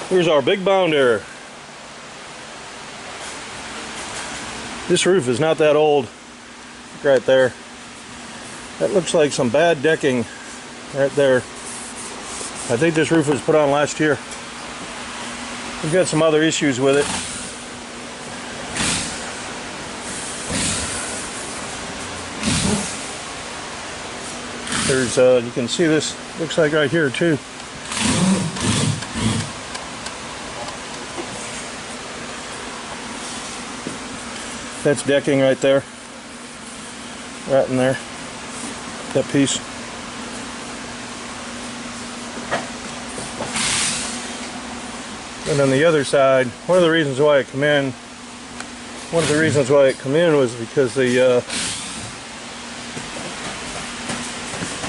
Here's our big bounder. This roof is not that old. Right there. That looks like some bad decking right there. I think this roof was put on last year. We've got some other issues with it. There's, you can see this, looks like right here too. That's decking right there. Right in there. That piece. And on the other side, one of the reasons why it come in was because the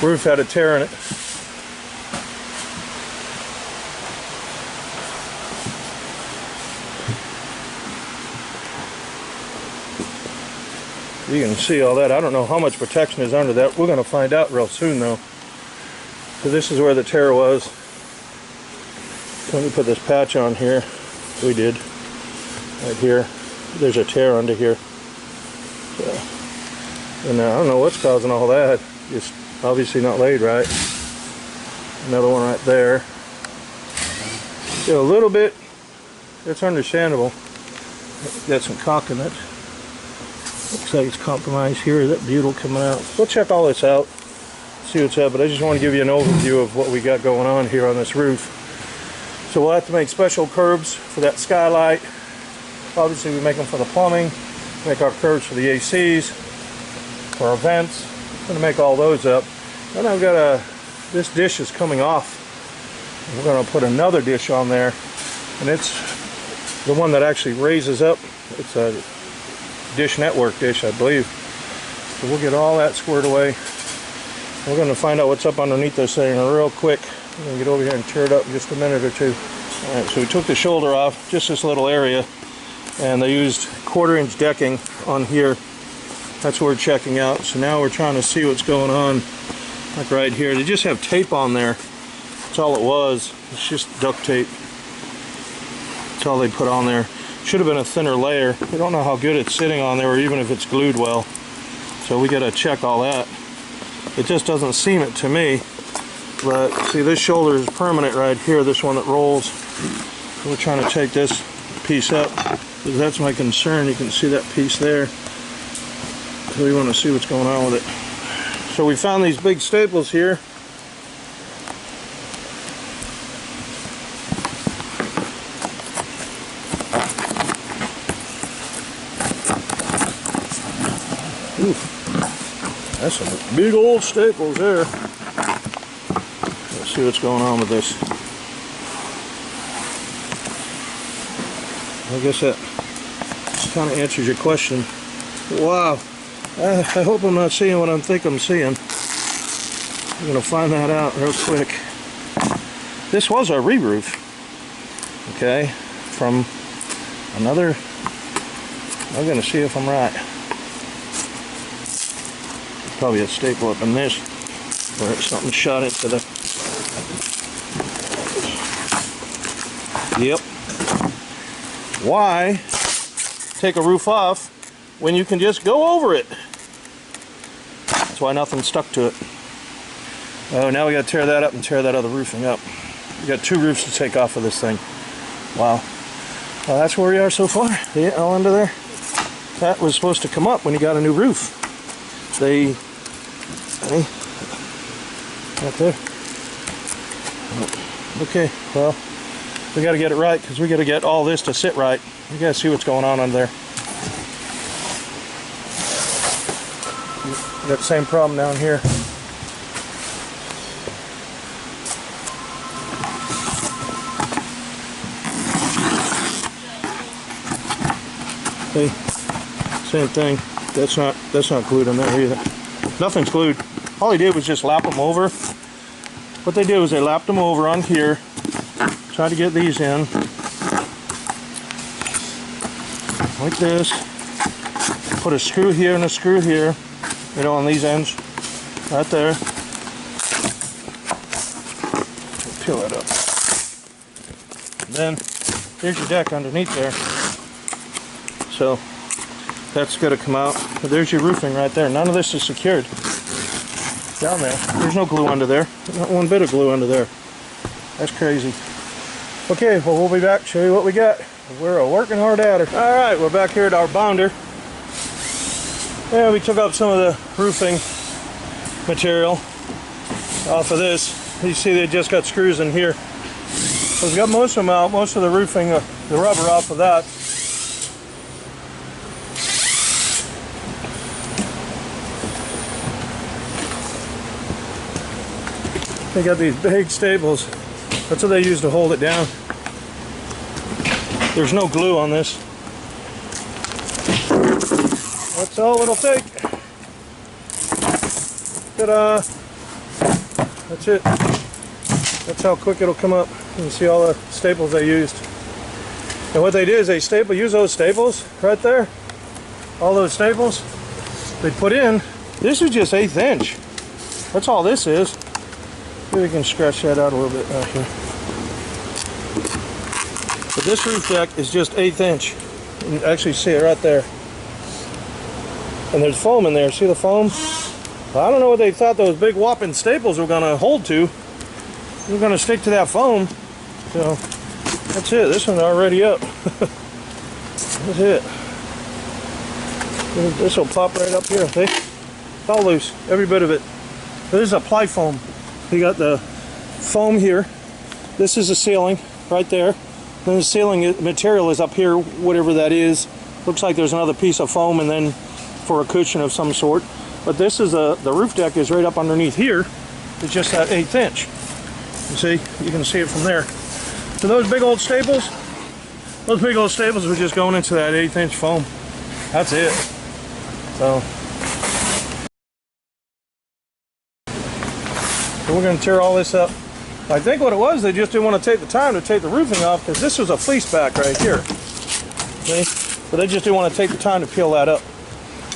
roof had a tear in it. You can see all that. I don't know how much protection is under that. We're going to find out real soon though. So this is where the tear was. So let me put this patch on here. We did. Right here. There's a tear under here. So, and I don't know what's causing all that. Just obviously not laid right. Another one right there. A little bit. It's understandable. Got some caulk in it. Looks like it's compromised here. That butyl coming out. We'll check all this out. See what's up. But I just want to give you an overview of what we got going on here on this roof. So we'll have to make special curbs for that skylight. Obviously we make them for the plumbing. Make our curbs for the ACs. For our vents. I'm going to make all those up. Then I've got this dish is coming off. We're going to put another dish on there. And it's the one that actually raises up. It's a Dish Network dish, I believe. So we'll get all that squared away. We're going to find out what's up underneath this thing real quick. We're going to get over here and tear it up in just a minute or two. Alright, so we took the shoulder off, just this little area, and they used 1/4-inch decking on here. That's what we're checking out. So now we're trying to see what's going on. Like right here, they just have tape on there. That's all it was. It's just duct tape. That's all they put on there. Should have been a thinner layer. We don't know how good it's sitting on there or even if it's glued well. So we got to check all that. It just doesn't seem it to me. But see, this shoulder is permanent right here, this one that rolls. So we're trying to take this piece up because that's my concern. You can see that piece there. So we want to see what's going on with it. So we found these big staples here. Ooh, that's some big old staples there. Let's see what's going on with this. I guess that kind of answers your question. Wow, I hope I'm not seeing what I think I'm seeing. I'm going to find that out real quick. This was our re-roof, okay, from another, I'm going to see if I'm right. Probably a staple up in this where something shot into the, yep. Why take a roof off when you can just go over it? That's why nothing stuck to it. Oh, now we got to tear that up and tear that other roofing up. We got 2 roofs to take off of this thing. Wow. Well, that's where we are so far. Yeah, all under there. That was supposed to come up when you got a new roof. They, right there. Okay, well, we got to get it right because we got to get all this to sit right. You got to see what's going on under there. We got the same problem down here. Okay, same thing. That's not glued in there either. Nothing's glued. All he did was just lap them over. What they did was they lapped them over on here. Try to get these in. Like this. Put a screw here and a screw here. You know, on these ends. Right there. Peel it up. then there's your deck underneath there. So that's going to come out. There's your roofing right there. None of this is secured down there. There's no glue under there. Not one bit of glue under there. That's crazy. Okay, well, we'll be back, show you what we got. We're working hard at it. All right, we're back here at our bounder. Yeah, we took up some of the roofing material off of this. You see they just got screws in here. So we've got most of them out, most of the roofing, the rubber off of that. They got these big staples. That's what they use to hold it down. There's no glue on this. That's all it'll take. Ta-da! That's it. That's how quick it'll come up. You can see all the staples they used. And what they did is they use those staples right there. All those staples they put in. This is just 1/8 inch. That's all this is. Maybe we can scratch that out a little bit out here. But this roof deck is just 1/8 inch. You can actually see it right there. And there's foam in there. See the foam? Well, I don't know what they thought those big whopping staples were going to hold to. We're going to stick to that foam. So that's it. This one's already up. That's it. This will pop right up here. See? It's all loose. Every bit of it. This is a ply foam. You got the foam here. This is the ceiling right there. Then the ceiling material is up here, whatever that is. Looks like there's another piece of foam and then for a cushion of some sort. But this is the roof deck is right up underneath here. It's just that 1/8 inch. You see? You can see it from there. So those big old staples were just going into that 1/8 inch foam. That's it. So we're going to tear all this up. I think what it was, they just didn't want to take the time to take the roofing off because this was a fleece back right here. See? But they just didn't want to take the time to peel that up.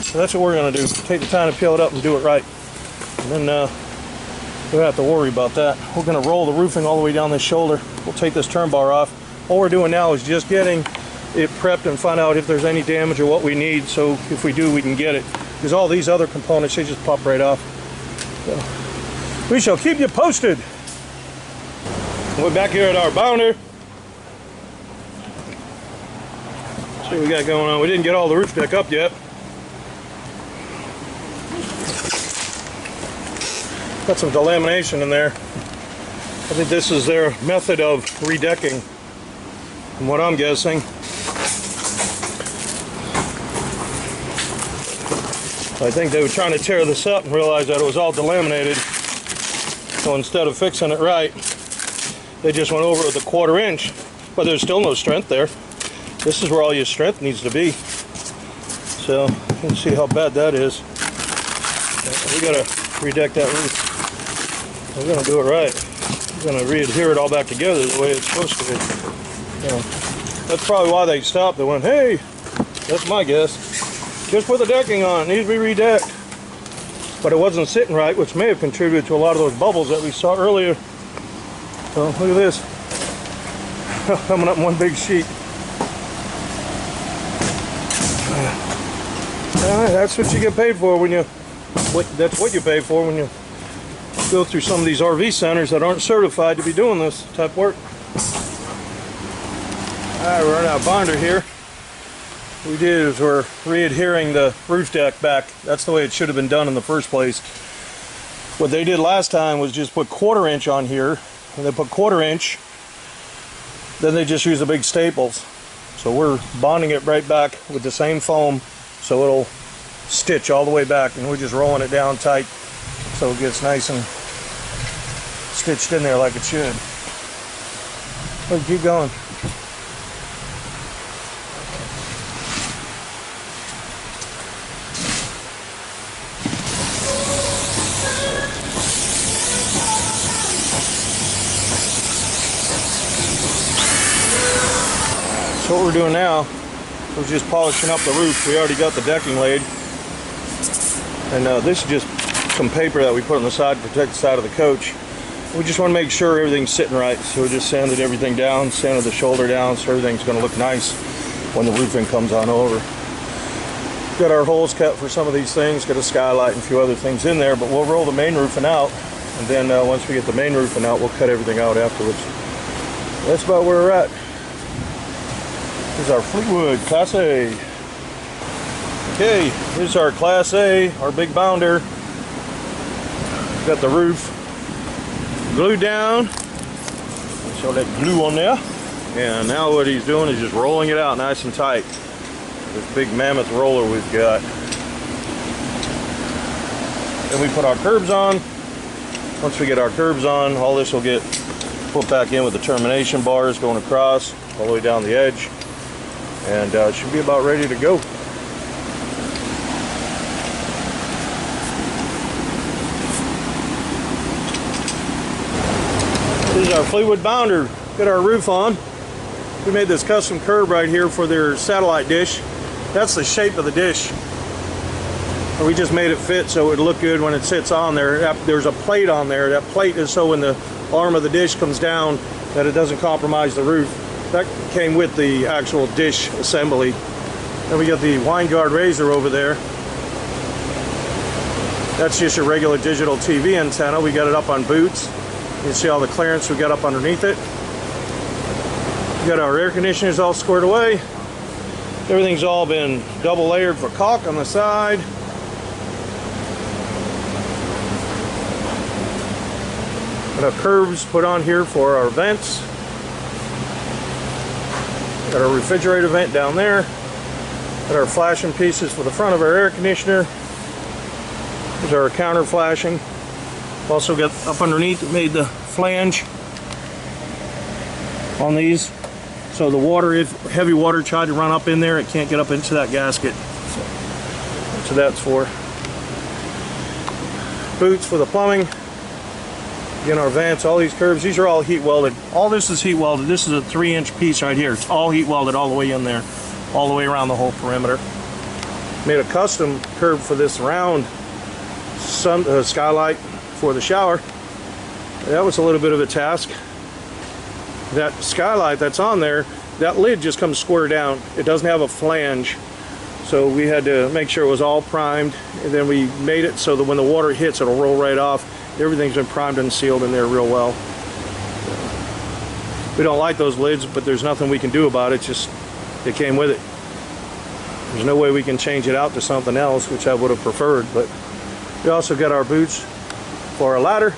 So that's what we're going to do. Take the time to peel it up and do it right. And then we don't have to worry about that. We're going to roll the roofing all the way down this shoulder. We'll take this turn bar off. All we're doing now is just getting it prepped and find out if there's any damage or what we need. So if we do, we can get it. Because all these other components, they just pop right off. So we shall keep you posted. We're back here at our bounder. See what we got going on. We didn't get all the roof deck up yet. Got some delamination in there. I think this is their method of redecking, from what I'm guessing. I think they were trying to tear this up and realized that it was all delaminated. So instead of fixing it right, they just went over with a 1/4 inch, but there's still no strength there. This is where all your strength needs to be. So you can see how bad that is. We gotta redeck that roof. We're gonna do it right. We're gonna re-adhere it all back together the way it's supposed to be. You know, that's probably why they stopped. They went, hey, that's my guess. Just put the decking on. It needs to be redecked. But it wasn't sitting right, which may have contributed to a lot of those bubbles that we saw earlier. So look at this. Coming up in one big sheet. That's what you get paid for when you. That's what you pay for when you go through some of these RV centers that aren't certified to be doing this type of work. Alright, we're in our binder here. What we did is we're re-adhering the roof deck back. That's the way it should have been done in the first place. What they did last time was just put 1/4 inch on here, and they put 1/4 inch, then they just use the big staples. So we're bonding it right back with the same foam so it'll stitch all the way back, and we're just rolling it down tight so it gets nice and stitched in there like it should. But keep going. So what we're doing now is just polishing up the roof. We already got the decking laid. And this is just some paper that we put on the side to protect the side of the coach. We just want to make sure everything's sitting right, so we just sanded everything down, sanded the shoulder down, so everything's going to look nice when the roofing comes on over. Got our holes cut for some of these things, got a skylight and a few other things in there, but we'll roll the main roofing out, and then once we get the main roofing out, we'll cut everything out afterwards. That's about where we're at. This is our Fleetwood Class A. Okay, here's our Class A, our big bounder. Got the roof glued down. Show that glue on there. And now what he's doing is just rolling it out nice and tight. This big mammoth roller we've got. Then we put our curbs on. Once we get our curbs on, all this will get put back in with the termination bars going across all the way down the edge. And it should be about ready to go. This is our Fleetwood bounder. Got our roof on. We made this custom curb right here for their satellite dish. That's the shape of the dish. We just made it fit so it would look good when it sits on there. There's a plate on there. That plate is so when the arm of the dish comes down that it doesn't compromise the roof. That came with the actual dish assembly. Then we got the wine guard razor over there. That's just your regular digital TV antenna. We got it up on boots. You can see all the clearance we got up underneath it. We got our air conditioners all squared away. Everything's all been double layered for caulk on the side. Got our curves put on here for our vents. Got our refrigerator vent down there. Got our flashing pieces for the front of our air conditioner. There's our counter flashing. Also got up underneath, made the flange on these, so the water, if heavy water tried to run up in there, it can't get up into that gasket. So that's what that's for. Boots for the plumbing. Again, our vents, all these curves, these are all heat welded. All this is heat welded. This is a 3-inch piece right here. It's all heat welded all the way in there, all the way around the whole perimeter. Made a custom curb for this round skylight for the shower. That was a little bit of a task. That skylight that's on there, that lid just comes square down. It doesn't have a flange, so we had to make sure it was all primed, and then we made it so that when the water hits, it'll roll right off. Everything's been primed and sealed in there real well. We don't like those lids, but there's nothing we can do about it. Just it came with it. There's no way we can change it out to something else, which I would have preferred. But we also got our boots for our ladder,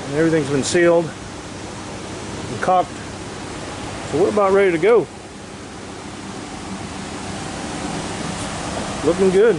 and everything's been sealed and caulked, so we're about ready to go. Looking good.